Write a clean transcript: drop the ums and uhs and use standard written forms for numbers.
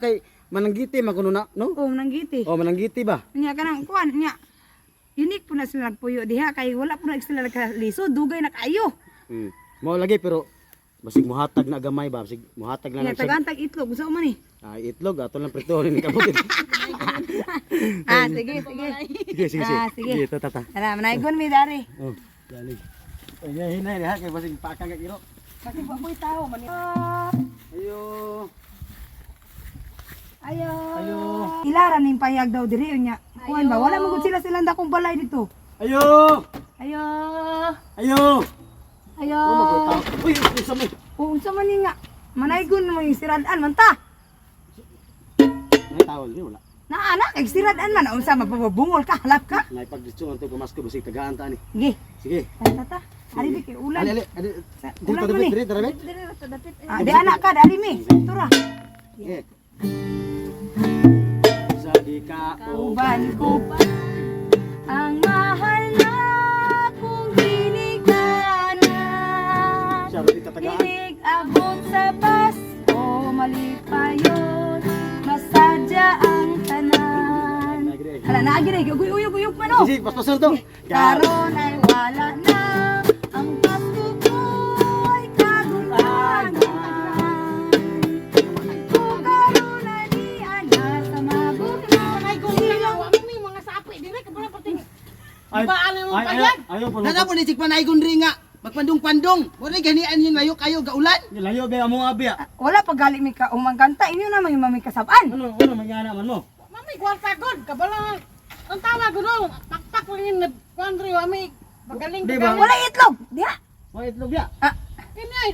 Kay mananggiti makuno na, no? O nanggiti. O mananggiti ba? Nya kanang kuan nya. Unique po na sila nagpuyo diha kay wala po na sila nagkaliso, dugay na kayo. Mao lagi pero basig muhatag na gamay ba, basig muhatag na Nya lang siya. tagantag itlog gusto man ni. Itlog ato lang prito ni kabutin. Sige, sige. Sige. Sige. Sige, tata. Ala, manaygon mi dari. Oh, dali. Ay hinay ha kay basig pakang ka kiro. Kasi po ko'y tao man. Ayo. Ayo. Ayo. Ilaran ning payag daw diri nya. Kuan ba wala magud sila silang dakong balay dito. Ayo. Ayo. Ayo. Ayo. Oh, magoy tao. Uy, isa mo. Unsa man ni nga? Manaygon mo yung siradan man ta. May tao ni wala. Naana kay siradan man unsa mapabungol ka halap ka. Nay pagditsungan to pamasko basig tagaan ta ni. Sige. Sige. Tata. Ari di kay ulan. Ali. Ulan man ni. Diri. Di anak ka dali mi. Tura. Sige. Sa di ka Uban ko ang mahal na kong ginikanan. siya ro itatagaan. Inig abot sa Pasko, mali pa yun. Masadya ang tanan. Hala, naagin eh. Uyog man o. Sige, paspasan to. Karon ay wala na. Ang Pasko ko ay kagulangan. Kung karon ay di ana sa mabuhay. Mga sapi dire ka pala pati. Ay, Baan mo pa yan? Ayaw pa. Nana po ni sikpanay gunri nga. Magpandong-pandong. Wala ganian yung layo kayo gaulan. Layo ba mo abi? Wala pa gali mi ka umangkanta. Inyo naman yung mami kasaban. Ano mangyana man mo? Mami kwarta god kabala. Ang tawa ko no, pakpak lang yung kuandri mami. Magaling Di ka. ba? Wala itlog. Diha. Mo itlog ya. Kinay.